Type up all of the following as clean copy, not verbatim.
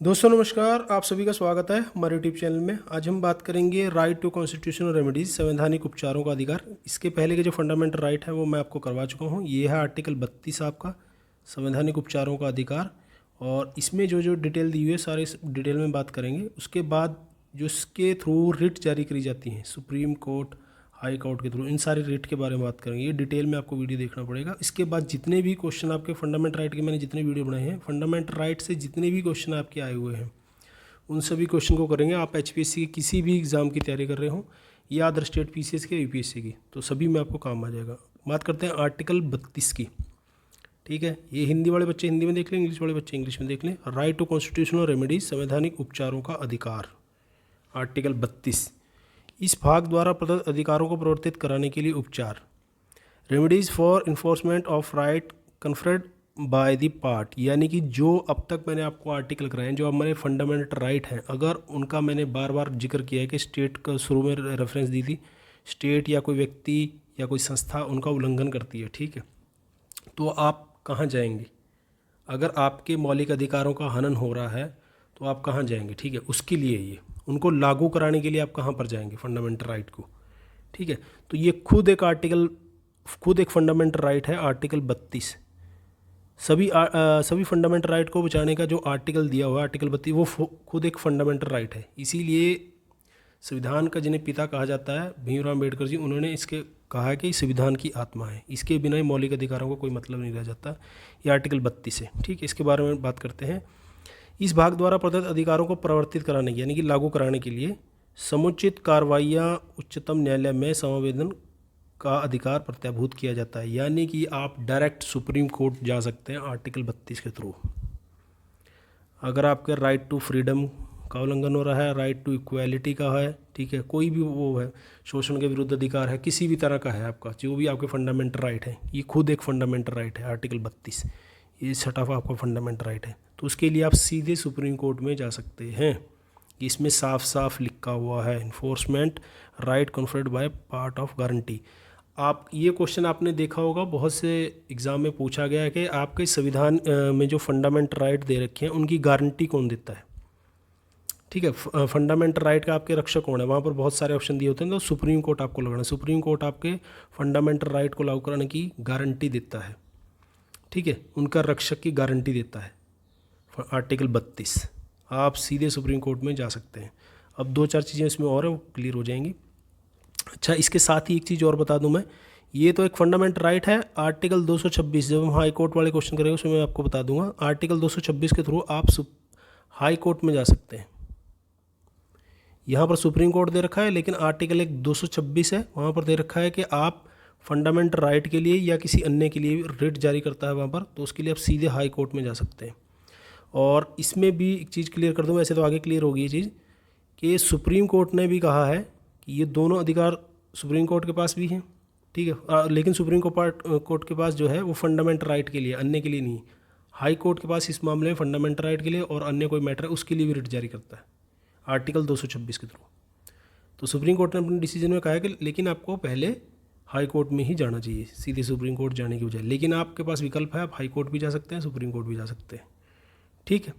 दोस्तों नमस्कार, आप सभी का स्वागत है हमारे यूट्यूब चैनल में। आज हम बात करेंगे राइट टू कॉन्स्टिट्यूशनल रेमेडीज, संवैधानिक उपचारों का अधिकार। इसके पहले के जो फंडामेंटल राइट है वो मैं आपको करवा चुका हूँ। ये है आर्टिकल 32 आपका, संवैधानिक उपचारों का अधिकार। और इसमें जो जो डिटेल दी हुई है सारे इस डिटेल में बात करेंगे। उसके बाद जो इसके थ्रू रिट जारी करी जाती हैं, सुप्रीम कोर्ट, हाई कोर्ट के थ्रू, इन सारे रेट के बारे में बात करेंगे। ये डिटेल में आपको वीडियो देखना पड़ेगा। इसके बाद जितने भी क्वेश्चन आपके फंडामेंटल राइट के, मैंने जितने वीडियो बनाए हैं फंडामेंटल राइट से जितने भी क्वेश्चन आपके आए हुए हैं उन सभी क्वेश्चन को करेंगे। आप एचपीएससी के किसी भी एग्ज़ाम की तैयारी कर रहे हो या अदर स्टेट पीसीएस के, यूपीएससी की, तो सभी में आपको काम आ जाएगा। बात करते हैं आर्टिकल 32 की। ठीक है, ये हिंदी वाले बच्चे हिंदी में देख लें, इंग्लिश वाले बच्चे इंग्लिश में देख लें। राइट टू कॉन्स्टिट्यूशनल रेमेडीज, संवैधानिक उपचारों का अधिकार, आर्टिकल 32। इस भाग द्वारा प्रदत्त अधिकारों को प्रवर्तित कराने के लिए उपचार, remedies for enforcement of right conferred by the part. यानी कि जो अब तक मैंने आपको आर्टिकल कराए हैं, जो हमारे फंडामेंटल राइट हैं, अगर उनका मैंने बार बार जिक्र किया है कि स्टेट का शुरू में रेफरेंस दी थी, स्टेट या कोई व्यक्ति या कोई संस्था उनका उल्लंघन करती है, ठीक है, तो आप कहाँ जाएंगे? अगर आपके मौलिक अधिकारों का हनन हो रहा है तो आप कहाँ जाएंगे? ठीक है, उसके लिए ये उनको लागू कराने के लिए आप कहाँ पर जाएंगे? फंडामेंटल राइट को। ठीक है, तो ये खुद एक फंडामेंटल राइट है, आर्टिकल 32। सभी फंडामेंटल राइट को बचाने का जो आर्टिकल दिया हुआ है, आर्टिकल 32, वो खुद एक फंडामेंटल राइट है। इसीलिए संविधान का जिन्हें पिता कहा जाता है, भीमराव अम्बेडकर जी, उन्होंने इसके कहा है कि संविधान की आत्मा है, इसके बिना ही मौलिक अधिकारों को कोई मतलब नहीं रह जाता। ये आर्टिकल 32 है। ठीक है, इसके बारे में बात करते हैं। इस भाग द्वारा प्रदत्त अधिकारों को प्रवर्तित कराने की, यानी कि लागू कराने के लिए समुचित कार्रवाइयाँ उच्चतम न्यायालय में समावेदन का अधिकार प्रत्याभूत किया जाता है। यानी कि आप डायरेक्ट सुप्रीम कोर्ट जा सकते हैं आर्टिकल 32 के थ्रू। अगर आपके राइट टू फ्रीडम का उल्लंघन हो रहा है, राइट टू इक्वालिटी का है, ठीक है, कोई भी वो है, शोषण के विरुद्ध अधिकार है, किसी भी तरह का है आपका, जो भी आपके फंडामेंटल राइट है, ये खुद एक फंडामेंटल राइट है, आर्टिकल 32। ये छठा आपका फंडामेंटल राइट है। तो उसके लिए आप सीधे सुप्रीम कोर्ट में जा सकते हैं। इसमें साफ साफ लिखा हुआ है, enforcement right conferred by part of guarantee. आप ये क्वेश्चन आपने देखा होगा, बहुत से एग्ज़ाम में पूछा गया है कि आपके संविधान में जो फंडामेंटल राइट दे रखे हैं उनकी गारंटी कौन देता है। ठीक है, फंडामेंटल राइट का आपके रक्षक कौन है, वहाँ पर बहुत सारे ऑप्शन दिए होते हैं। तो सुप्रीम कोर्ट आपको लगाना है। सुप्रीम कोर्ट आपके फंडामेंटल राइट को लागू कराने की गारंटी देता है। ठीक है, उनका रक्षक की गारंटी देता है आर्टिकल 32। आप सीधे सुप्रीम कोर्ट में जा सकते हैं। अब दो चार चीज़ें इसमें और है, वो क्लियर हो जाएंगी। अच्छा, इसके साथ ही एक चीज़ और बता दूं मैं, ये तो एक फंडामेंटल राइट है, आर्टिकल 226। जब हम हाई कोर्ट वाले क्वेश्चन करेंगे उसमें मैं आपको बता दूंगा। आर्टिकल 226 के थ्रू आप हाई कोर्ट में जा सकते हैं। यहाँ पर सुप्रीम कोर्ट दे रखा है, लेकिन आर्टिकल एक 226 है, वहाँ पर दे रखा है कि आप फंडामेंटल राइट के लिए या किसी अन्य के लिए रिट जारी करता है वहाँ पर, तो उसके लिए आप सीधे हाई कोर्ट में जा सकते हैं। और इसमें भी एक चीज़ क्लियर कर दूँ, वैसे तो आगे क्लियर होगी ये चीज़, कि सुप्रीम कोर्ट ने भी कहा है कि ये दोनों अधिकार सुप्रीम कोर्ट के पास भी हैं। ठीक है, लेकिन सुप्रीम कोर्ट के पास जो है वो फंडामेंटल राइट के लिए, अन्य के लिए नहीं। हाई कोर्ट के पास इस मामले में फंडामेंटल राइट के लिए और अन्य कोई मैटर है उसके लिए भी रिट जारी करता है, आर्टिकल 226 के थ्रू। तो सुप्रीम कोर्ट ने अपने डिसीजन में कहा है कि लेकिन आपको पहले हाई कोर्ट में ही जाना चाहिए, सीधे सुप्रीम कोर्ट जाने की बजाय। लेकिन आपके पास विकल्प है, आप हाई कोर्ट भी जा सकते हैं, सुप्रीम कोर्ट भी जा सकते हैं। ठीक है,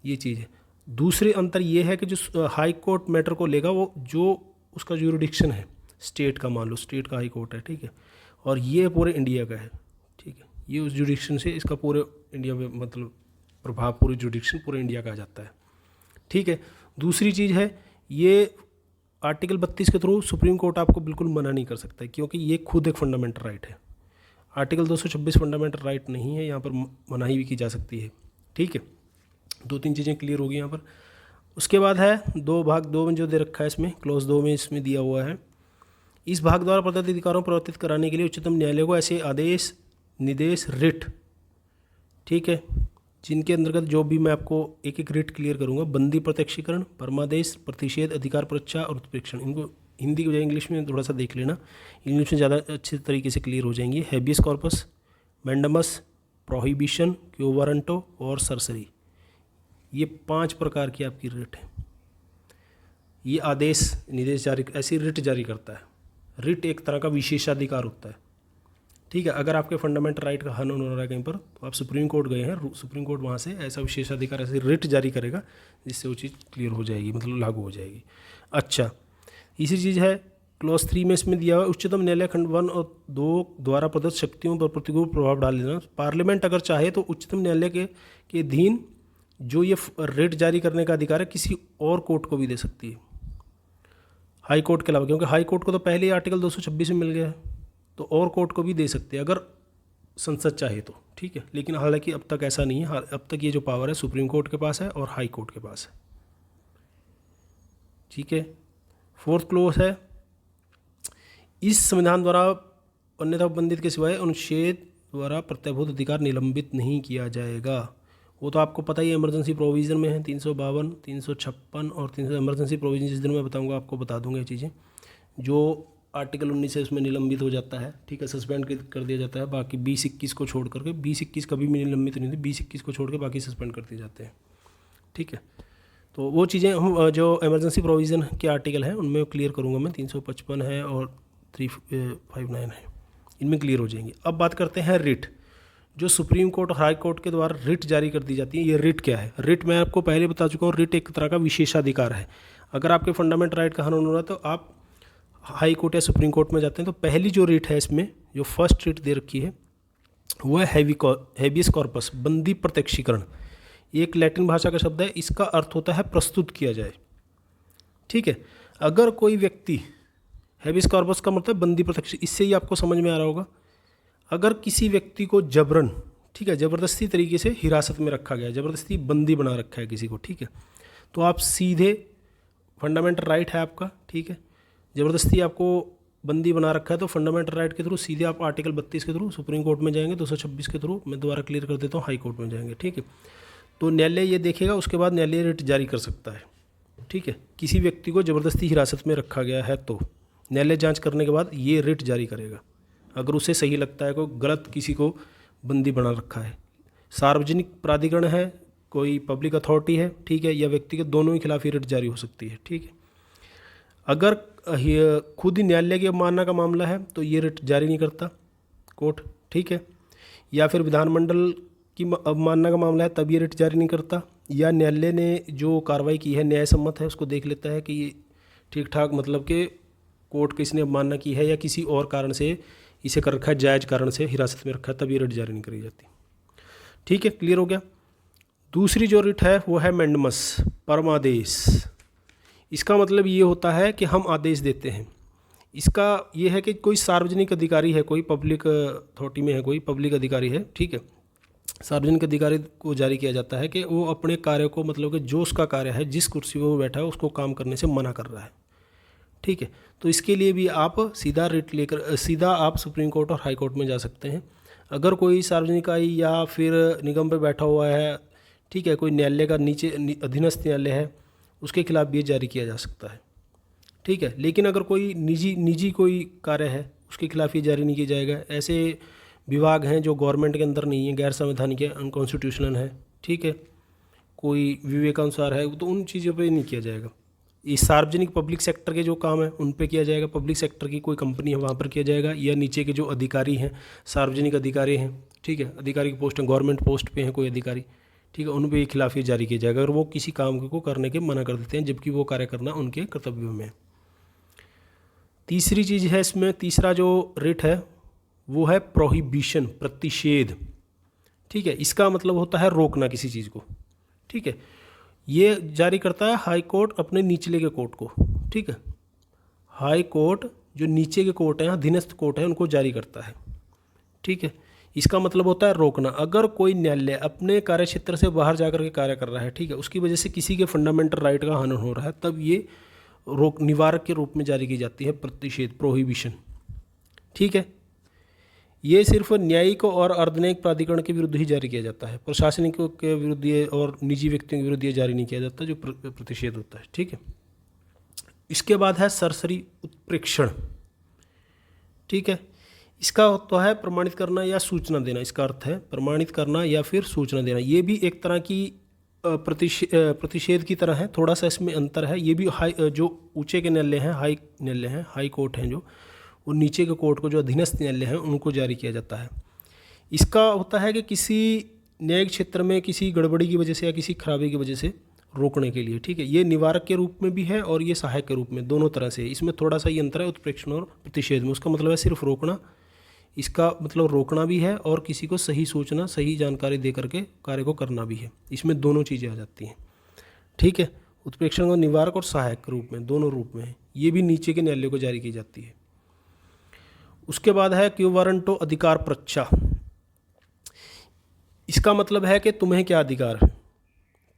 ये चीज़ है। दूसरे अंतर ये है कि जो हाई कोर्ट मैटर को लेगा, वो जो उसका ज्यूरिडिक्शन है स्टेट का, मान लो स्टेट का हाई कोर्ट है, ठीक है, और ये पूरे इंडिया का है। ठीक है, ये उस ज्यूरिडिक्शन से इसका पूरे इंडिया में मतलब प्रभाव, पूरे ज्यूरिडिक्शन पूरे इंडिया का आ जाता है। ठीक है, दूसरी चीज़ है, ये आर्टिकल 32 के थ्रू सुप्रीम कोर्ट आपको बिल्कुल मना नहीं कर सकता है, क्योंकि ये खुद एक फंडामेंटल राइट है। आर्टिकल 226 फंडामेंटल राइट नहीं है, यहाँ पर मनाही भी की जा सकती है। ठीक है, दो तीन चीज़ें क्लियर होगी यहाँ पर। उसके बाद है भाग 2 में जो दे रखा है, इसमें क्लोज 2 में इसमें दिया हुआ है, इस भाग द्वारा प्रदत्त अधिकारों को प्रवर्तित कराने के लिए उच्चतम न्यायालय को ऐसे आदेश, निर्देश, रिट, ठीक है, जिनके अंतर्गत जो भी मैं आपको एक एक रिट क्लियर करूँगा, बंदी प्रत्यक्षीकरण, परमादेश, प्रतिषेध, अधिकार परीक्षा और उत्प्रेक्षण, इनको हिंदी की बजाय इंग्लिश में थोड़ा सा देख लेना, इंग्लिश में ज़्यादा अच्छे तरीके से क्लियर हो जाएंगी। हैबियस कॉर्पस, मैंडमस, प्रोहिबिशन, क्यो वारंटो और सरसरी, ये 5 प्रकार की आपकी रिट है। ये आदेश, निर्देश जारी, ऐसी रिट जारी करता है। रिट एक तरह का विशेषाधिकार होता है। ठीक है। अगर आपके फंडामेंटल राइट का हनन हो रहा है कहीं पर, तो आप सुप्रीम कोर्ट गए हैं, सुप्रीम कोर्ट वहाँ से ऐसा विशेषाधिकार, ऐसे रिट जारी करेगा जिससे वो चीज़ क्लियर हो जाएगी, मतलब लागू हो जाएगी। अच्छा, तीसरी चीज़ है क्लॉज 3 में इसमें दिया हुआ उच्चतम न्यायालय खंड 1 और 2 द्वारा प्रदत्त शक्तियों पर प्रतिकूल प्रभाव डाल देना। पार्लियामेंट अगर चाहे तो उच्चतम न्यायालय के अधीन जो ये रिट जारी करने का अधिकार है किसी और कोर्ट को भी दे सकती है, हाई कोर्ट के अलावा, क्योंकि हाई कोर्ट को तो पहले ही आर्टिकल 226 में मिल गया है, तो और कोर्ट को भी दे सकते हैं अगर संसद चाहे तो, ठीक है। लेकिन हालांकि अब तक ऐसा नहीं है, अब तक ये जो पावर है सुप्रीम कोर्ट के पास है और हाई कोर्ट के पास है, ठीक है। फोर्थ क्लोज है, इस संविधान द्वारा अन्यथा उपबंधित के सिवाय अनुच्छेद द्वारा प्रत्यभूत अधिकार निलंबित नहीं किया जाएगा। वो तो आपको पता ही है, इमरजेंसी प्रोविज़न में है 352, 356 और 300 इमरजेंसी प्रोविज़न जिस दिन मैं बताऊंगा आपको बता दूंगा ये चीज़ें, जो आर्टिकल 19 से उसमें निलंबित हो जाता है, ठीक है, सस्पेंड कर दिया जाता है। बाकी 20-21 को छोड़ करके, 20-21 कभी भी निलंबित नहीं थे, 20-21 को छोड़ के बाकी सस्पेंड कर दिए जाते हैं, ठीक है। तो वो चीज़ें हम जो इमरजेंसी प्रोविज़न के आर्टिकल हैं उनमें क्लियर करूँगा मैं, 355 है और 359 है, इनमें क्लियर हो जाएंगे। अब बात करते हैं रिट, जो सुप्रीम कोर्ट और हाई कोर्ट के द्वारा रिट जारी कर दी जाती है। ये रिट क्या है? रिट मैं आपको पहले बता चुका हूँ, रिट एक तरह का विशेषाधिकार है। अगर आपके फंडामेंटल राइट का हनन हो रहा है तो आप हाई कोर्ट या सुप्रीम कोर्ट में जाते हैं। तो पहली जो रिट है इसमें, जो फर्स्ट रिट दे रखी है वो है हैबियस कॉर्पस, बंदी प्रत्यक्षीकरण। एक लैटिन भाषा का शब्द है, इसका अर्थ होता है प्रस्तुत किया जाए, ठीक है। अगर कोई व्यक्ति, हैबियस कॉर्पस का मतलब बंदी प्रत्यक्ष, इससे ही आपको समझ में आ रहा होगा, अगर किसी व्यक्ति को जबरन, ठीक है, ज़बरदस्ती तरीके से हिरासत में रखा गया, ज़बरदस्ती बंदी बना रखा है किसी को, ठीक है, तो आप सीधे, फंडामेंटल राइट है आपका, ठीक है, ज़बरदस्ती आपको बंदी बना रखा है तो फंडामेंटल राइट के थ्रू सीधे आप आर्टिकल 32 के थ्रू सुप्रीम कोर्ट में जाएंगे, 226 के थ्रू, मैं दोबारा क्लियर कर देता हूँ, हाई कोर्ट में जाएंगे, ठीक है। तो न्यायालय ये देखेगा, उसके बाद न्यायालय रिट जारी कर सकता है, ठीक है। किसी व्यक्ति को ज़बरदस्ती हिरासत में रखा गया है तो न्यायालय जांच करने के बाद ये रिट जारी करेगा, अगर उसे सही लगता है कोई गलत किसी को बंदी बना रखा है। सार्वजनिक प्राधिकरण है, कोई पब्लिक अथॉरिटी है, ठीक है, या व्यक्ति के दोनों के खिलाफ ये रिट जारी हो सकती है, ठीक है। अगर खुद ही न्यायालय की अवमानना का मामला है तो ये रिट जारी नहीं करता कोर्ट, ठीक है। या फिर विधानमंडल की अवमानना का मामला है तब ये रिट जारी नहीं करता, या न्यायालय ने जो कार्रवाई की है न्याय सम्मत है, उसको देख लेता है कि ये ठीक ठाक, मतलब कि कोर्ट की इसने अवमानना की है या किसी और कारण से इसे कर रखा है, जायज़ कारण से हिरासत में रखा है, तब ये रिट जारी नहीं करी जाती, ठीक है। क्लियर हो गया। दूसरी जो रिट है वो है मैंडमस, परमादेश। इसका मतलब ये होता है कि हम आदेश देते हैं। इसका ये है कि कोई सार्वजनिक अधिकारी है, कोई पब्लिक अथॉरिटी में है, कोई पब्लिक अधिकारी है, ठीक है, सार्वजनिक अधिकारी को जारी किया जाता है कि वो अपने कार्य को, मतलब कि जो उसका कार्य है, जिस कुर्सी पर वो बैठा है उसको काम करने से मना कर रहा है, ठीक है। तो इसके लिए भी आप सीधा रिट लेकर सीधा आप सुप्रीम कोर्ट और हाई कोर्ट में जा सकते हैं। अगर कोई सार्वजनिक इकाई या फिर निगम पे बैठा हुआ है, ठीक है, कोई न्यायालय का नीचे अधीनस्थ न्यायालय है, उसके खिलाफ भी जारी किया जा सकता है, ठीक है। लेकिन अगर कोई निजी कोई कार्य है उसके खिलाफ ये जारी नहीं किया जाएगा। ऐसे विभाग हैं जो गवर्नमेंट के अंदर नहीं है, गैर संवैधानिक है, अनकॉन्स्टिट्यूशनल है, ठीक है, कोई विवेकानुसार है, तो उन चीज़ों पे नहीं किया जाएगा। ये सार्वजनिक पब्लिक सेक्टर के जो काम है उन पे किया जाएगा, पब्लिक सेक्टर की कोई कंपनी है वहाँ पर किया जाएगा, या नीचे के जो अधिकारी हैं, सार्वजनिक अधिकारी हैं, ठीक है, अधिकारी की पोस्ट है, गवर्नमेंट पोस्ट पे हैं कोई अधिकारी, ठीक है, उन पे खिलाफ ये जारी किया जाएगा अगर वो किसी काम को करने के मना कर देते हैं जबकि वो कार्य करना उनके कर्तव्यों में। तीसरी चीज़ है इसमें, तीसरा जो रिट है वो है प्रोहिबिशन, प्रतिषेध, ठीक है। इसका मतलब होता है रोकना किसी चीज़ को, ठीक है। ये जारी करता है हाई कोर्ट अपने निचले के कोर्ट को, ठीक है, हाई कोर्ट जो नीचे के कोर्ट हैं, अधीनस्थ कोर्ट है, उनको जारी करता है, ठीक है। इसका मतलब होता है रोकना। अगर कोई न्यायालय अपने कार्य क्षेत्र से बाहर जाकर के कार्य कर रहा है, ठीक है, उसकी वजह से किसी के फंडामेंटल राइट का हनन हो रहा है, तब ये रोक निवारक के रूप में जारी की जाती है प्रतिषेध, प्रोहिबिशन, ठीक है। ये सिर्फ न्यायिक और अर्धन्यायिक प्राधिकरण के विरुद्ध ही जारी किया जाता है, प्रशासनिक के विरुद्ध ये और निजी व्यक्तियों के विरुद्ध ये जारी नहीं किया जाता जो प्रतिषेध होता है, ठीक है। इसके बाद है सरसरी उत्प्रेक्षण, ठीक है। इसका तो है प्रमाणित करना या सूचना देना, इसका अर्थ है प्रमाणित करना या फिर सूचना देना। ये भी एक तरह की प्रतिषेध की तरह है, थोड़ा सा इसमें अंतर है। ये भी हाई जो ऊंचे के न्यायालय हैं, हाई न्यायालय हैं, हाई कोर्ट हैं जो, और नीचे के कोर्ट को जो अधीनस्थ न्यायालय हैं उनको जारी किया जाता है। इसका होता है कि किसी न्यायिक क्षेत्र में किसी गड़बड़ी की वजह से या किसी खराबी की वजह से रोकने के लिए, ठीक है। ये निवारक के रूप में भी है और ये सहायक के रूप में, दोनों तरह से। इसमें थोड़ा सा ये अंतर है उत्प्रेक्षण और प्रतिषेध में। उसका मतलब है सिर्फ रोकना, इसका मतलब रोकना भी है और किसी को सही सूचना सही जानकारी दे करके कार्य को करना भी है। इसमें दोनों चीज़ें आ जाती हैं, ठीक है। उत्प्रेक्षण को निवारक और सहायक के रूप में, दोनों रूप में है। ये भी नीचे के न्यायालय को जारी की जाती है। उसके बाद है क्यू वारंटो अधिकार प्रच्छा। इसका मतलब है कि तुम्हें क्या अधिकार है,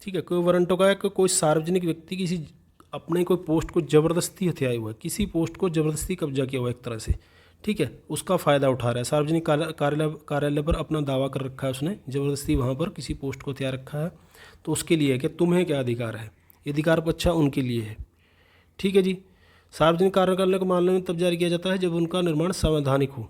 ठीक है। क्यू वारंटो का है कि कोई सार्वजनिक व्यक्ति किसी अपने कोई पोस्ट को ज़बरदस्ती हथियाया हुआ है, किसी पोस्ट को ज़बरदस्ती कब्जा किया हुआ है एक तरह से, ठीक है, उसका फ़ायदा उठा रहा है। सार्वजनिक कार्यालय पर अपना दावा कर रखा है उसने, ज़बरदस्ती वहाँ पर किसी पोस्ट को हथिया रखा है, तो उसके लिए है कि तुम्हें क्या अधिकार है। ये अधिकार प्रच्छा उनके लिए है, ठीक है जी। सार्वजनिक कार्यालय के मामले में तब जारी किया जाता है जब उनका निर्माण संवैधानिक हो,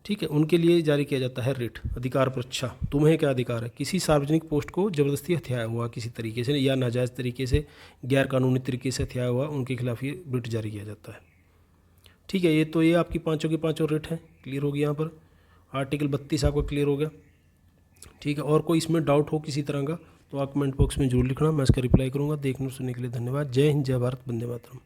ठीक है। उनके लिए जारी किया जाता है रिट, अधिकार प्रच्छा। तुम्हें क्या अधिकार है, किसी सार्वजनिक पोस्ट को जबरदस्ती हथियाया हुआ किसी तरीके से या नाजायज़ तरीके से, गैर कानूनी तरीके से हथियाया हुआ, उनके खिलाफ ये रिट जारी किया जाता है, ठीक है। ये आपकी पाँचों की पाँचों रिट हैं, क्लियर होगी यहाँ पर। आर्टिकल 32 आपका क्लियर हो गया, ठीक है। और कोई इसमें डाउट हो किसी तरह का तो आप कमेंट बॉक्स में जरूर लिखना, मैं इसका रिप्लाई करूँगा। देखने सुनने के लिए धन्यवाद। जय हिंद, जय भारत, वंदे मातरम।